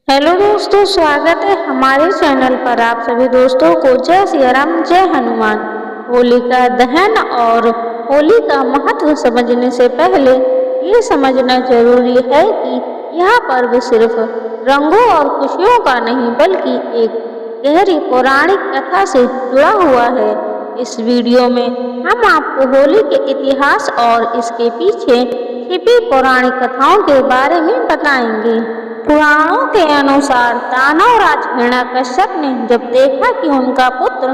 Hello दोस्तों, स्वागत है हमारे चैनल पर। आप सभी दोस्तों को जय सिया राम, जय हनुमान। होली का दहन और होली का महत्व समझने से पहले ये समझना जरूरी है कि यह पर्व सिर्फ रंगों और खुशियों का नहीं बल्कि एक गहरी पौराणिक कथा से जुड़ा हुआ है। इस वीडियो में हम आपको होली के इतिहास और इसके पीछे छिपी पौराणिक कथाओं के बारे में बताएंगे। पुराणों के अनुसार दानव राज हिरण्यकश्यप ने जब देखा कि उनका पुत्र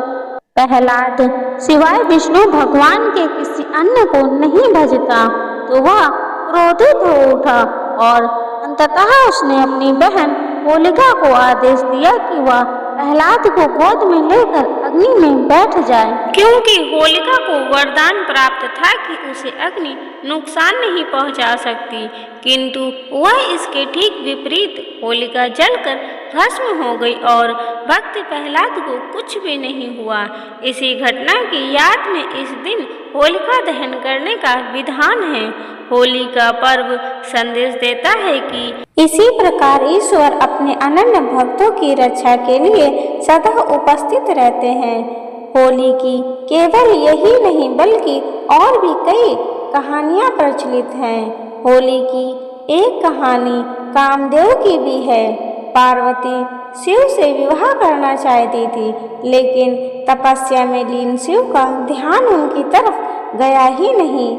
प्रहलाद सिवाय विष्णु भगवान के किसी अन्य को नहीं भजता तो वह क्रोधित हो उठा और अंततः उसने अपनी बहन होलिका को आदेश दिया कि वह प्रहलाद को गोद में लेकर अग्नि में बैठ जाए, क्योंकि होलिका को वरदान प्राप्त था कि उसे अग्नि नुकसान नहीं पहुंचा सकती। किंतु वह इसके ठीक विपरीत होलिका जलकर भस्म हो गई और भक्त प्रहलाद को कुछ भी नहीं हुआ। इसी घटना की याद में इस दिन होलिका दहन करने का विधान है। होली का पर्व संदेश देता है कि इसी प्रकार ईश्वर अपने अनन्य भक्तों की रक्षा के लिए सदा उपस्थित रहते हैं। होली की केवल यही नहीं बल्कि और भी कई कहानियां प्रचलित हैं। होली की एक कहानी कामदेव की भी है। पार्वती शिव से विवाह करना चाहती थी, लेकिन तपस्या में लीन शिव का ध्यान उनकी तरफ गया ही नहीं।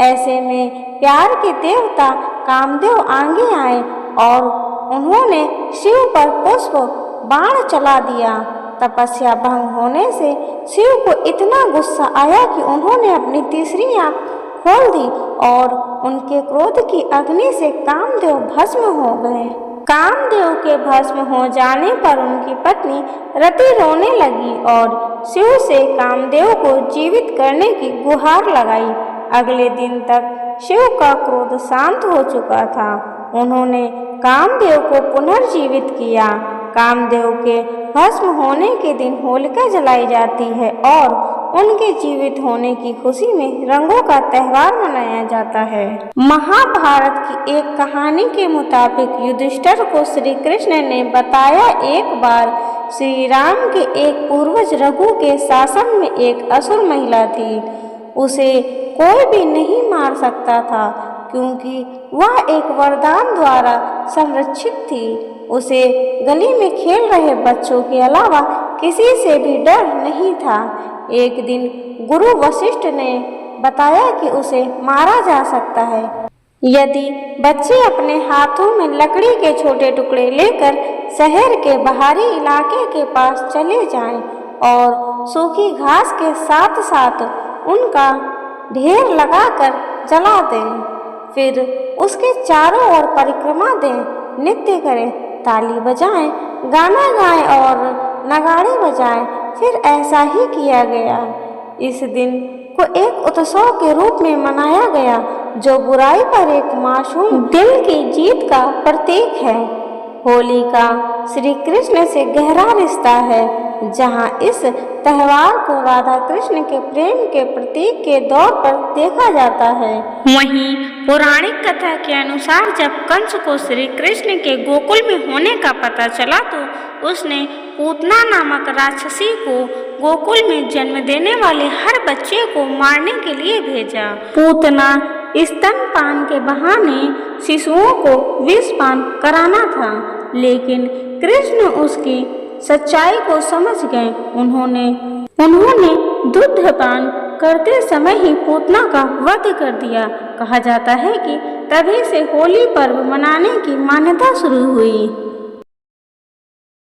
ऐसे में प्यार के देवता कामदेव आगे आए और उन्होंने शिव पर पुष्प बाण चला दिया। तपस्या भंग होने से शिव को इतना गुस्सा आया कि उन्होंने अपनी तीसरी आंख खोल दी और उनके क्रोध की अग्नि से कामदेव भस्म हो गए। कामदेव के भस्म हो जाने पर उनकी पत्नी रति रोने लगी और शिव से कामदेव को जीवित करने की गुहार लगाई। अगले दिन तक शिव का क्रोध शांत हो चुका था। उन्होंने कामदेव को पुनर्जीवित किया। कामदेव के भस्म होने के दिन होलिका जलाई जाती है और उनके जीवित होने की खुशी में रंगों का त्योहार मनाया जाता है। महाभारत की एक कहानी के मुताबिक युधिष्ठिर को श्री कृष्ण ने बताया, एक बार श्री राम के एक पूर्वज रघु के शासन में एक असुर महिला थी। उसे कोई भी नहीं मार सकता था क्योंकि वह एक वरदान द्वारा संरक्षित थी। उसे गली में खेल रहे बच्चों के अलावा किसी से भी डर नहीं था। एक दिन गुरु वशिष्ठ ने बताया कि उसे मारा जा सकता है यदि बच्चे अपने हाथों में लकड़ी के छोटे टुकड़े लेकर शहर के बाहरी इलाके के पास चले जाएं और सूखी घास के साथ साथ उनका ढेर लगाकर जला दें। फिर उसके चारों ओर परिक्रमा दें, नृत्य करें, ताली बजाएं, गाना गाएं और नगाड़े बजाएं। फिर ऐसा ही किया गया। इस दिन को एक उत्सव के रूप में मनाया गया जो बुराई पर एक मासूम दिल की जीत का प्रतीक है। होली का श्री कृष्ण से गहरा रिश्ता है, जहां इस त्योहार को राधा कृष्ण के प्रेम के प्रतीक के तौर पर देखा जाता है। वहीं पौराणिक कथा के अनुसार जब कंस को श्री कृष्ण के गोकुल में होने का पता चला तो उसने पूतना नामक राक्षसी को गोकुल में जन्म देने वाले हर बच्चे को मारने के लिए भेजा। पूतना स्तनपान के बहाने शिशुओं को विषपान कराना था, लेकिन कृष्ण उसकी सच्चाई को समझ गए। उन्होंने दुग्धपान करते समय ही पूतना का वध कर दिया। कहा जाता है कि तभी से होली पर्व मनाने की मान्यता शुरू हुई।